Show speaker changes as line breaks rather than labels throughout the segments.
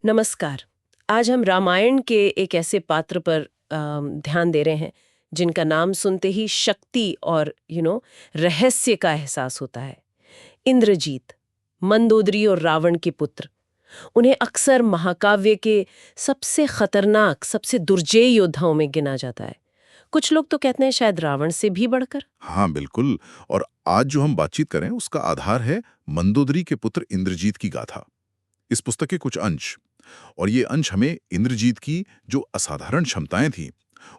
नमस्कार। आज हम रामायण के एक ऐसे पात्र पर ध्यान दे रहे हैं जिनका नाम सुनते ही शक्ति और रहस्य का एहसास होता है। इंद्रजीत, मंदोदरी और रावण के पुत्र। उन्हें अक्सर महाकाव्य के सबसे खतरनाक, सबसे दुर्जेय योद्धाओं में गिना जाता है। कुछ लोग तो कहते हैं शायद रावण से भी बढ़कर।
हाँ बिल्कुल। और आज जो हम बातचीत करें उसका आधार है मंदोदरी के पुत्र इंद्रजीत की गाथा। इस पुस्तक के कुछ अंश, और ये अंश हमें इंद्रजीत की जो असाधारण क्षमताएं थी,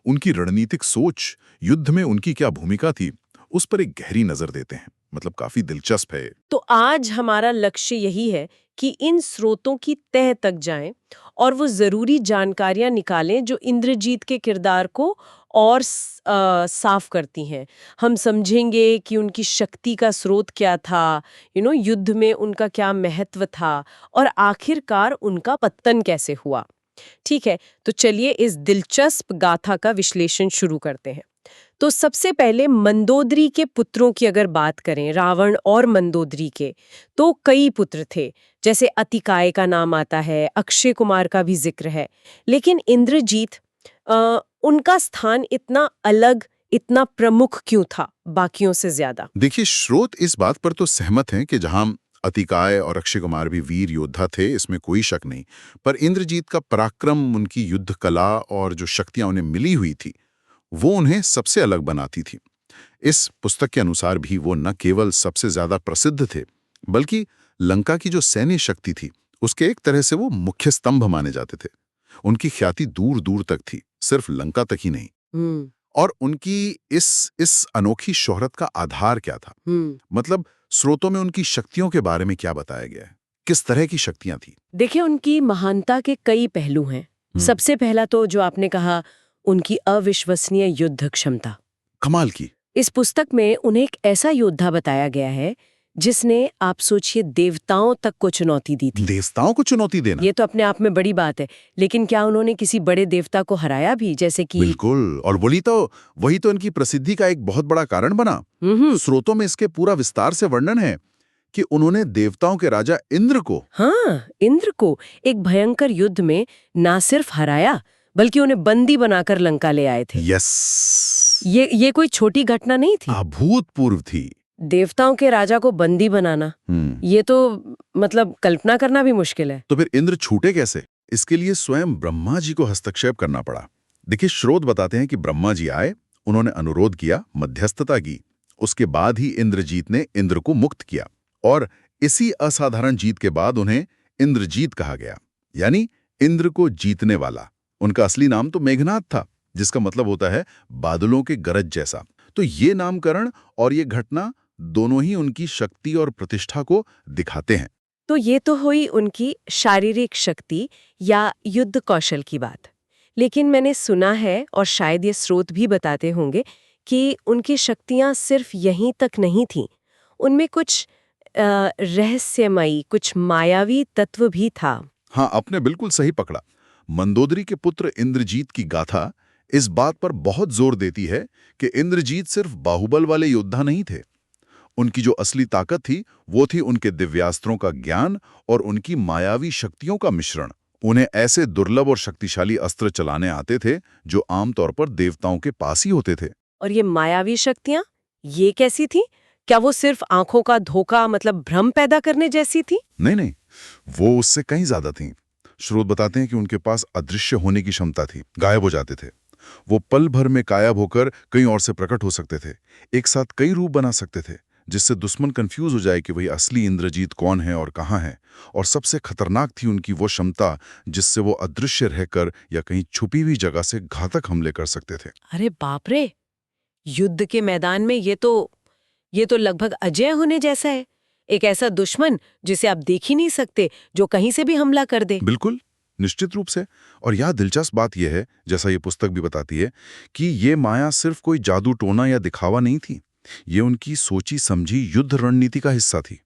उनकी रणनीतिक सोच, युद्ध में उनकी क्या भूमिका थी, उस पर एक गहरी नजर देते हैं। मतलब काफी दिलचस्प है।
तो आज हमारा लक्ष्य यही है कि इन स्रोतों की तह तक जाएं और वो जरूरी जानकारियां निकालें जो इंद्रजीत के किरदार को और साफ करती हैं। हम समझेंगे कि उनकी शक्ति का स्रोत क्या था, युद्ध में उनका क्या महत्व था और आखिरकार उनका पतन कैसे हुआ। ठीक है, तो चलिए इस दिलचस्प गाथा का विश्लेषण शुरू करते हैं। तो सबसे पहले मंदोदरी के पुत्रों की अगर बात करें, रावण और मंदोदरी के, तो कई पुत्र थे। जैसे अतिकाय का नाम आता है, अक्षय कुमार का भी जिक्र है। लेकिन इंद्रजीत, उनका स्थान इतना अलग, इतना प्रमुख क्यों था बाकियों से ज्यादा?
देखिए, स्रोत इस बात पर तो सहमत हैं कि जहां अतिकाय और अक्षय कुमार भी वीर योद्धा थे, इसमें कोई शक नहीं। पर इंद्रजीत का पराक्रम, उनकी युद्ध कला और जो शक्तियां उन्हें मिली हुई थी, वो उन्हें सबसे अलग बनाती थी। इस पुस्तक के अनुसार भी वो न केवल सबसे ज्यादा प्रसिद्ध थे, बल्कि लंका की जो सैन्य शक्ति थी, उसके एक तरह से वो मुख्य स्तंभ माने जाते थे। उनकी ख्याति दूर दूर तक थी, सिर्फ लंका तक ही नहीं।
हम्म।
और उनकी इस अनोखी शोहरत का आधार क्या था? मतलब स्रोतों में उनकी शक्तियों के बारे में क्या बताया गया है? किस तरह की शक्तियां थी?
देखिए, उनकी महानता के कई पहलू हैं। सबसे पहला तो जो आपने कहा, उनकी अविश्वसनीय युद्ध क्षमता।
कमाल की।
इस पुस्तक में उन्हें एक ऐसा योद्धा बताया गया है जिसने, आप सोचिए, देवताओं तक को चुनौती दी थी।
देवताओं को चुनौती देना?
ये तो अपने आप में बड़ी बात है। लेकिन क्या उन्होंने किसी बड़े देवता को हराया भी, जैसे कि?
बिल्कुल। और वही तो इनकी प्रसिद्धि का एक बहुत बड़ा कारण बना। स्रोतों में इसके पूरा विस्तार से वर्णन है कि उन्होंने देवताओं के राजा इंद्र को,
हाँ, इंद्र को एक भयंकर युद्ध में ना सिर्फ हराया, बल्कि उन्हें बंदी बनाकर लंका ले आए थे।
यस।
ये कोई छोटी घटना नहीं थी।
अभूतपूर्व थी।
देवताओं के राजा को बंदी बनाना, ये तो मतलब कल्पना करना भी मुश्किल है।
तो फिर इंद्र छूटे कैसे? इसके लिए स्वयं ब्रह्मा जी को हस्तक्षेप करना पड़ा। देखिए, स्रोत बताते हैं कि ब्रह्मा जी आए, उन्होंने अनुरोध किया, मध्यस्थता की। उसके बाद ही इंद्रजीत ने इंद्र को मुक्त किया, और इसी असाधारण जीत के बाद उन्हें इंद्रजीत कहा गया, यानी इंद्र को जीतने वाला। उनका असली नाम तो मेघनाद था, जिसका मतलब होता है बादलों के गरज जैसा। तो ये नामकरण और ये घटना दोनों ही उनकी शक्ति और प्रतिष्ठा को दिखाते हैं।
तो ये तो हुई उनकी शारीरिक शक्ति या युद्ध कौशल की बात। लेकिन मैंने सुना है, और शायद ये स्रोत भी बताते होंगे, कि उनकी शक्तियां सिर्फ यहीं तक नहीं थीं। उनमें कुछ रहस्यमयी, कुछ मायावी तत्व भी था।
हाँ, आपने बिल्कुल सही पकड़ा। मंदोदरी के पुत्र इंद्रजीत की गाथा इस बात पर बहुत जोर देती है कि इंद्रजीत सिर्फ बाहुबल वाले योद्धा नहीं थे। उनकी जो असली ताकत थी, वो थी उनके दिव्यास्त्रों का ज्ञान और उनकी मायावी शक्तियों का मिश्रण। उन्हें ऐसे दुर्लभ और शक्तिशाली अस्त्र चलाने आते थे जो आमतौर पर देवताओं के पास ही होते थे।
और ये मायावी शक्तियां, ये कैसी थी? क्या वो सिर्फ आंखों का धोखा, मतलब भ्रम पैदा करने जैसी थी?
नहीं नहीं, वो उससे कहीं ज्यादा थी। स्रोत बताते हैं कि उनके पास अदृश्य होने की क्षमता थी, गायब हो जाते थे। वो पल भर में गायब होकर कहीं और से प्रकट हो सकते थे, एक साथ कई रूप बना सकते थे, जिससे दुश्मन कंफ्यूज हो जाए कि वही असली इंद्रजीत कौन है और कहाँ है। और सबसे खतरनाक थी उनकी वो क्षमता जिससे वो अदृश्य रहकर या कहीं छुपी हुई जगह से घातक हमले कर सकते थे।
अरे बाप रे! युद्ध के मैदान में ये तो लगभग अजेय होने जैसा है। एक ऐसा दुश्मन जिसे आप देख ही नहीं सकते, जो कहीं से भी हमला कर दे।
बिल्कुल, निश्चित रूप से। और यह दिलचस्प बात यह है, जैसा ये पुस्तक भी बताती है, कि ये माया सिर्फ कोई जादू टोना या दिखावा नहीं थी। ये उनकी सोची समझी युद्ध रणनीति का हिस्सा थी।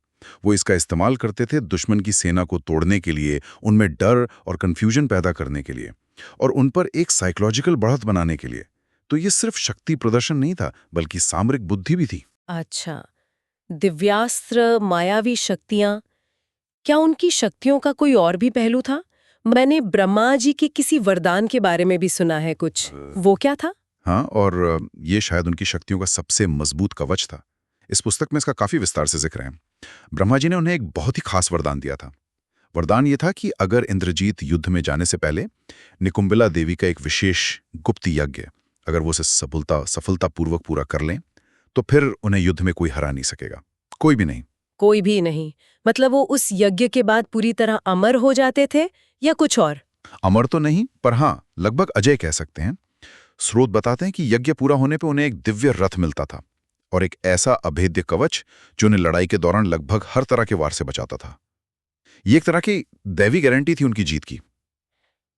वो इसका इस्तेमाल करते थे दुश्मन की सेना को तोड़ने के लिए, उनमें डर और कंफ्यूजन पैदा करने के लिए, और उन पर एक साइकोलॉजिकल बढ़त बनाने के लिए। तो ये सिर्फ शक्ति प्रदर्शन नहीं था, बल्कि सामरिक बुद्धि भी थी।
अच्छा, दिव्यास्त्र, मायावी शक्तियां, क्या उनकी शक्तियों का कोई और भी पहलू था? मैंने ब्रह्मा जी के किसी वरदान के बारे में भी सुना है कुछ। वो क्या था?
हाँ, और ये शायद उनकी शक्तियों का सबसे मजबूत कवच था। इस पुस्तक में इसका काफी विस्तार से जिक्र है। ब्रह्मा जी ने उन्हें एक बहुत ही खास वरदान दिया था। वरदान ये था कि अगर इंद्रजीत युद्ध में जाने से पहले निकुंबिला देवी का एक विशेष गुप्त यज्ञ, अगर वो उसे सफलतापूर्वक पूरा कर लें, तो फिर उन्हें युद्ध में कोई हरा नहीं सकेगा, कोई भी नहीं।
कोई भी नहीं? मतलब वो उस यज्ञ के बाद पूरी तरह अमर हो जाते थे या कुछ और?
अमर तो नहीं, पर हाँ, लगभग अजय कह सकते हैं। स्रोत बताते हैं कि यज्ञ पूरा होने पर उन्हें एक दिव्य रथ मिलता था और एक ऐसा अभेद्य कवच जो उन्हें लड़ाई के दौरान लगभग हर तरह के वार से बचाता था। ये एक तरह की दैवी गारंटी थी उनकी जीत की।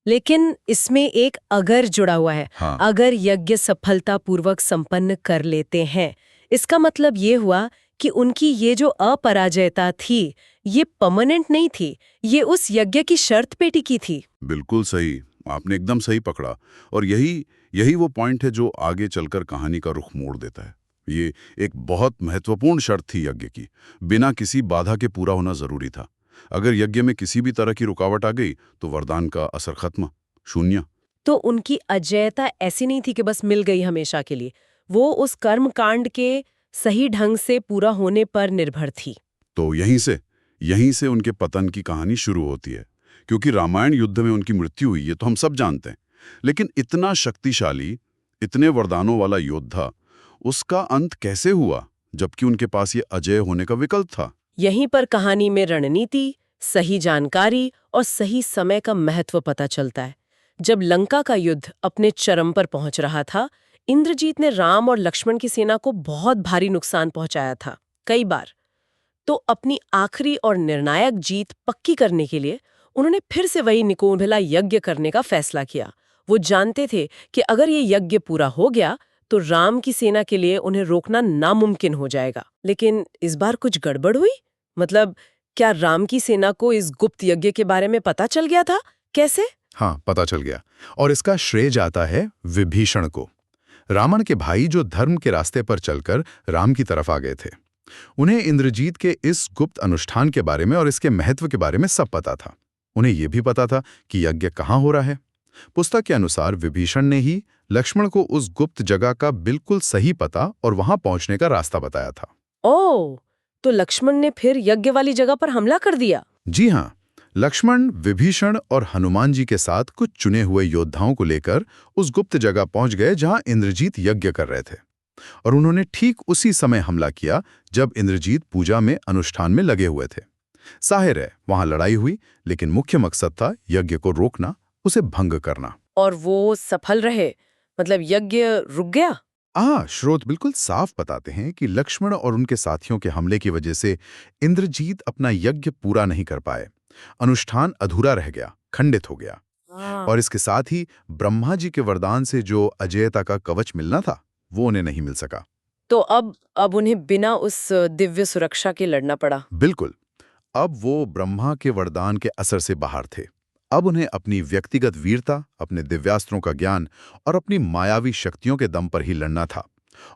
लेकिन इसमें एक अगर जुड़ा हुआ है।
हाँ,
अगर यज्ञ सफलतापूर्वक संपन्न कर लेते हैं, इसका मतलब ये हुआ कि उनकी ये जो अपराजयता थी, ये परमानेंट नहीं थी, ये उस यज्ञ की शर्त पे टिकी थी।
बिल्कुल सही, आपने एकदम सही पकड़ा। और यही यही वो पॉइंट है जो आगे चलकर कहानी का रुख मोड़ देता है। ये एक बहुत महत्वपूर्ण शर्त थी यज्ञ की, बिना किसी बाधा के पूरा होना जरूरी था। अगर यज्ञ में किसी भी तरह की रुकावट आ गई तो वरदान का असर खत्म, शून्य।
तो उनकी अजेयता ऐसी नहीं थी कि बस मिल गई हमेशा के लिए, वो उस कर्म कांड के सही ढंग से पूरा होने पर निर्भर थी।
तो यहीं से उनके पतन की कहानी शुरू होती है। क्योंकि रामायण युद्ध में उनकी मृत्यु हुई, ये तो हम सब जानते हैं। लेकिन इतना शक्तिशाली, इतने वरदानों वाला योद्धा, उसका अंत कैसे हुआ, जबकि उनके पास ये अजय होने का विकल्प था?
यहीं पर कहानी में रणनीति, सही जानकारी और सही समय का महत्व पता चलता है। जब लंका का युद्ध अपने चरम पर पहुंच रहा था, इंद्रजीत ने राम और लक्ष्मण की सेना को बहुत भारी नुकसान पहुंचाया था, कई बार। तो अपनी आखिरी और निर्णायक जीत पक्की करने के लिए उन्होंने फिर से वही निकुंभिला यज्ञ करने का फैसला किया। वो जानते थे कि अगर ये यज्ञ पूरा हो गया तो राम की सेना के लिए उन्हें रोकना नामुमकिन हो जाएगा। लेकिन इस बार कुछ गड़बड़ हुई। मतलब, क्या राम की सेना को इस गुप्त यज्ञ के बारे में पता चल गया था? कैसे?
हाँ, पता चल गया। और इसका श्रेय जाता है विभीषण को, रावण के भाई जो धर्म के रास्ते पर चलकर राम की तरफ आ गए थे। उन्हें इंद्रजीत के इस गुप्त अनुष्ठान के बारे में और इसके महत्व के बारे में सब पता था। उन्हें यह भी पता था कि यज्ञ कहाँ हो रहा है। पुस्तक के अनुसार विभीषण ने ही लक्ष्मण को उस गुप्त जगह का बिल्कुल सही पता और वहां पहुंचने का रास्ता बताया था।
ओह, तो लक्ष्मण ने फिर यज्ञ वाली जगह पर हमला कर दिया?
जी हाँ, लक्ष्मण, विभीषण और हनुमान जी के साथ कुछ चुने हुए योद्धाओं को लेकर उस गुप्त जगह पहुंच गए जहां इंद्रजीत यज्ञ कर रहे थे। और उन्होंने ठीक उसी समय हमला किया जब इंद्रजीत पूजा में अनुष्ठान में लगे हुए थे। जाहिर है वहां लड़ाई हुई, लेकिन मुख्य मकसद था यज्ञ को रोकना, उसे भंग करना।
और वो सफल रहे? मतलब यज्ञ रुक गया?
स्रोत बिल्कुल साफ बताते हैं कि लक्ष्मण और उनके साथियों के हमले की वजह से इंद्रजीत अपना यज्ञ पूरा नहीं कर पाए। अनुष्ठान अधूरा रह गया, खंडित हो गया। और इसके साथ ही ब्रह्मा जी के वरदान से जो अजेयता का कवच मिलना था, वो उन्हें नहीं मिल सका।
तो अब उन्हें बिना उस दिव्य सुरक्षा के लड़ना पड़ा।
बिल्कुल। अब वो ब्रह्मा के वरदान के असर से बाहर थे। अब उन्हें अपनी व्यक्तिगत वीरता, अपने दिव्यास्त्रों का ज्ञान और अपनी मायावी शक्तियों के दम पर ही लड़ना था।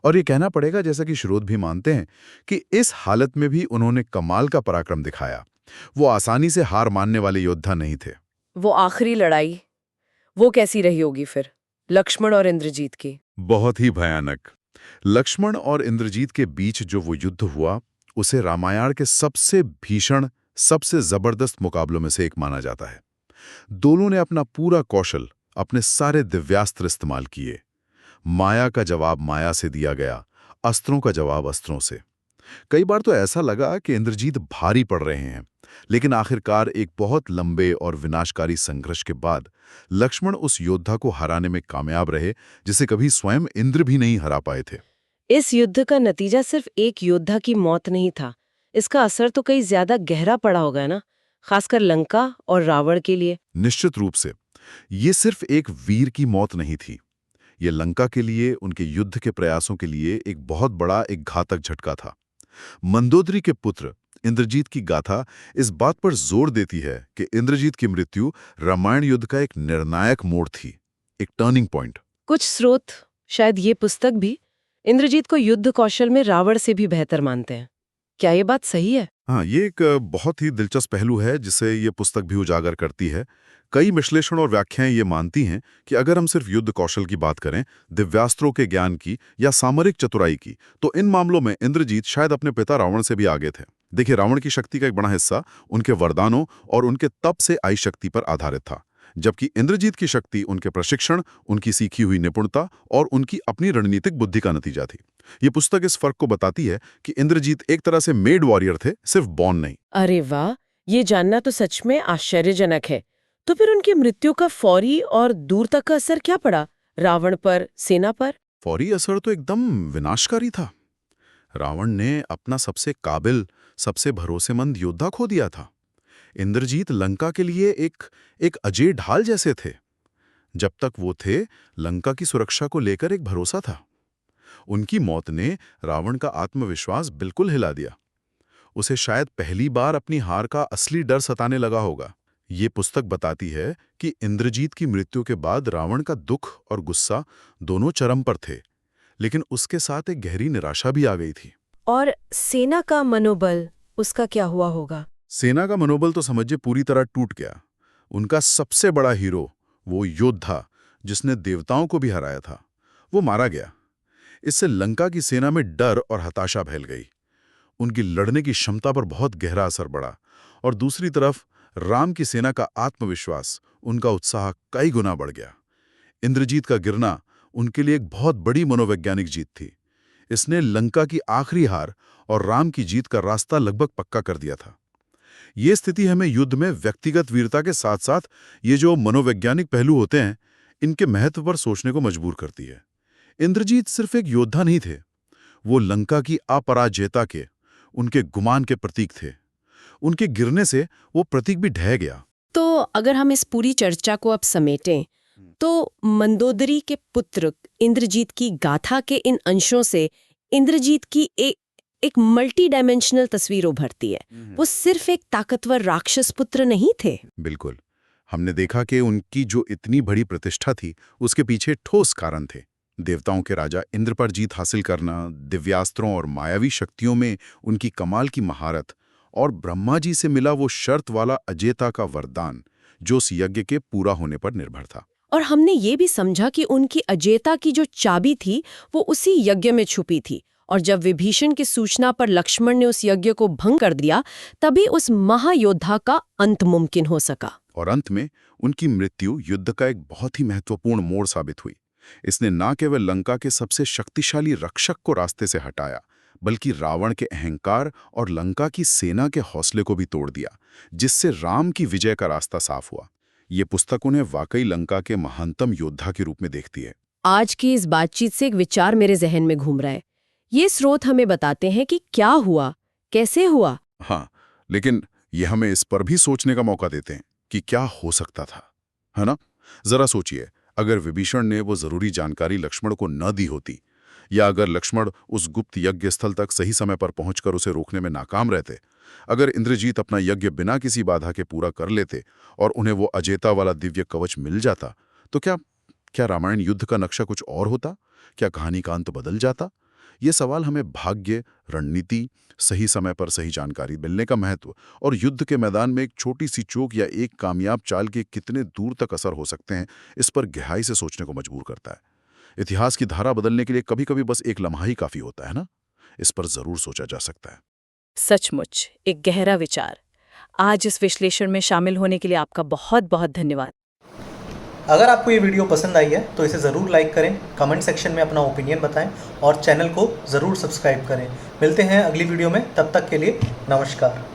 और ये कहना पड़ेगा, जैसा कि श्रोत भी मानते हैं, कि इस हालत में भी उन्होंने कमाल का पराक्रम दिखाया। वो आसानी से हार मानने वाले योद्धा नहीं थे।
वो आखिरी लड़ाई, वो कैसी रही होगी फिर, लक्ष्मण और इंद्रजीत की?
बहुत ही भयानक। लक्ष्मण और इंद्रजीत के बीच जो वो युद्ध हुआ, उसे रामायण के सबसे भीषण, सबसे जबरदस्त मुकाबलों में से एक माना जाता है। दोनों ने अपना पूरा कौशल, अपने सारे दिव्यास्त्र इस्तेमाल किए। माया का जवाब माया से दिया गया, अस्त्रों का जवाब अस्त्रों से। कई बार तो ऐसा लगा कि इंद्रजीत भारी पड़ रहे हैं, लेकिन आखिरकार एक बहुत लंबे और विनाशकारी संघर्ष के बाद लक्ष्मण उस योद्धा को हराने में कामयाब रहे, जिसे कभी स्वयं इंद्र भी नहीं हरा पाए थे।
इस युद्ध का नतीजा सिर्फ एक योद्धा की मौत नहीं था, इसका असर तो कई ज्यादा गहरा पड़ा होगा ना, खासकर लंका और रावण के लिए।
निश्चित रूप से ये सिर्फ एक वीर की मौत नहीं थी। ये लंका के लिए, उनके युद्ध के प्रयासों के लिए एक बहुत बड़ा, एक घातक झटका था। मंदोदरी के पुत्र इंद्रजीत की गाथा इस बात पर जोर देती है कि इंद्रजीत की मृत्यु रामायण युद्ध का एक निर्णायक मोड़ थी, एक टर्निंग पॉइंट।
कुछ स्रोत, शायद ये पुस्तक भी, इंद्रजीत को युद्ध कौशल में रावण से भी बेहतर मानते हैं। क्या ये बात सही है?
हाँ, ये एक बहुत ही दिलचस्प पहलू है जिसे ये पुस्तक भी उजागर करती है। कई विश्लेषण और व्याख्याएं ये मानती हैं कि अगर हम सिर्फ युद्ध कौशल की बात करें, दिव्यास्त्रों के ज्ञान की या सामरिक चतुराई की, तो इन मामलों में इंद्रजीत शायद अपने पिता रावण से भी आगे थे। देखिए, रावण की शक्ति का एक बड़ा हिस्सा उनके वरदानों और उनके तप से आई शक्ति पर आधारित था, जबकि इंद्रजीत की शक्ति उनके प्रशिक्षण, उनकी सीखी हुई निपुणता और उनकी अपनी रणनीतिक बुद्धि का नतीजा थी। ये पुस्तक इस फर्क को बताती है कि इंद्रजीत एक तरह से मेड वॉरियर थे, सिर्फ बॉर्न नहीं।
अरे वाह, ये जानना तो सच में आश्चर्यजनक है। तो फिर उनकी मृत्यु का फौरी और दूर तक का असर क्या पड़ा रावण पर, सेना पर?
फौरी असर तो एकदम विनाशकारी था। रावण ने अपना सबसे काबिल, सबसे भरोसेमंद योद्धा खो दिया था। इंद्रजीत लंका के लिए एक अजय ढाल जैसे थे। जब तक वो थे, लंका की सुरक्षा को लेकर एक भरोसा था। उनकी मौत ने रावण का आत्मविश्वास बिल्कुल हिला दिया। उसे शायद पहली बार अपनी हार का असली डर सताने लगा होगा। ये पुस्तक बताती है कि इंद्रजीत की मृत्यु के बाद रावण का दुख और गुस्सा दोनों चरम पर थे, लेकिन उसके साथ एक गहरी निराशा भी आ गई थी।
और सेना का मनोबल, उसका क्या हुआ होगा?
सेना का मनोबल तो समझिए पूरी तरह टूट गया। उनका सबसे बड़ा हीरो, वो योद्धा जिसने देवताओं को भी हराया था, वो मारा गया। इससे लंका की सेना में डर और हताशा फैल गई। उनकी लड़ने की क्षमता पर बहुत गहरा असर पड़ा। और दूसरी तरफ राम की सेना का आत्मविश्वास, उनका उत्साह कई गुना बढ़ गया। इंद्रजीत का गिरना उनके लिए एक बहुत बड़ी मनोवैज्ञानिक जीत थी। इसने लंका की आखिरी हार और राम की जीत का रास्ता लगभग पक्का कर दिया था। ये स्थिति हमें युद्ध में व्यक्तिगत वीरता के साथ साथ ये जो मनोवैज्ञानिक पहलू होते हैं, इनके महत्व पर सोचने को मजबूर करती है। इंद्रजीत सिर्फ एक योद्धा नहीं थे, वो लंका की अपराजयता के, उनके गुमान के प्रतीक थे। उनके गिरने से वो प्रतीक भी ढह गया।
तो अगर हम इस पूरी चर्चा को अब समेटें, तो मंदोदरी के पुत्र इंद्रजीत की गाथा के इन अंशों से इंद्रजीत की एक मल्टी डायमेंशनल तस्वीर उभरती है। वो सिर्फ एक ताकतवर राक्षस पुत्र नहीं थे।
बिल्कुल। हमने देखा कि उनकी जो इतनी बड़ी प्रतिष्ठा थी, उसके पीछे ठोस कारण थे। देवताओं के राजा इंद्र पर जीत हासिल करना, दिव्यास्त्रों और मायावी शक्तियों में उनकी कमाल की महारत, और ब्रह्मा जी से मिला वो शर्त वाला अजेयता का वरदान, जो उस यज्ञ के पूरा होने पर निर्भर था।
और हमने ये भी समझा कि उनकी अजेयता की जो चाबी थी, वो उसी यज्ञ में छुपी थी। और जब विभीषण की सूचना पर लक्ष्मण ने उस यज्ञ को भंग कर दिया, तभी उस महायोद्धा का अंत मुमकिन हो सका।
और अंत में उनकी मृत्यु युद्ध का एक बहुत ही महत्वपूर्ण मोड़ साबित हुई। इसने न केवल लंका के सबसे शक्तिशाली रक्षक को रास्ते से हटाया, बल्कि रावण के अहंकार और लंका की सेना के हौसले को भी तोड़ दिया, जिससे राम की विजय का रास्ता साफ हुआ। ये पुस्तक उन्हें वाकई लंका के महानतम योद्धा के रूप में देखती है।
आज की इस बातचीत से एक विचार मेरे जहन में घूम रहा है। ये स्रोत हमें बताते हैं कि क्या हुआ, कैसे हुआ।
हाँ, लेकिन ये हमें इस पर भी सोचने का मौका देते हैं कि क्या हो सकता था, है ना? जरा सोचिए, अगर विभीषण ने वो जरूरी जानकारी लक्ष्मण को न दी होती, या अगर लक्ष्मण उस गुप्त यज्ञ स्थल तक सही समय पर पहुंचकर उसे रोकने में नाकाम रहते, अगर इंद्रजीत अपना यज्ञ बिना किसी बाधा के पूरा कर लेते और उन्हें वो अजेयता वाला दिव्य कवच मिल जाता, तो क्या रामायण युद्ध का नक्शा कुछ और होता? क्या कहानी का अंत बदल जाता? ये सवाल हमें भाग्य, रणनीति, सही समय पर सही जानकारी मिलने का महत्व और युद्ध के मैदान में एक छोटी सी चूक या एक कामयाब चाल के कितने दूर तक असर हो सकते हैं, इस पर गहराई से सोचने को मजबूर करता है। इतिहास की धारा बदलने के लिए कभी-कभी बस एक लम्हा ही काफी होता है ना? इस पर जरूर सोचा जा सकता है।
सचमुच एक गहरा विचार। आज इस विश्लेषण में शामिल होने के लिए आपका बहुत बहुत धन्यवाद।
अगर आपको ये वीडियो पसंद आई है तो इसे ज़रूर लाइक करें, कमेंट सेक्शन में अपना ओपिनियन बताएं और चैनल को ज़रूर सब्सक्राइब करें। मिलते हैं अगली वीडियो में, तब तक के लिए नमस्कार।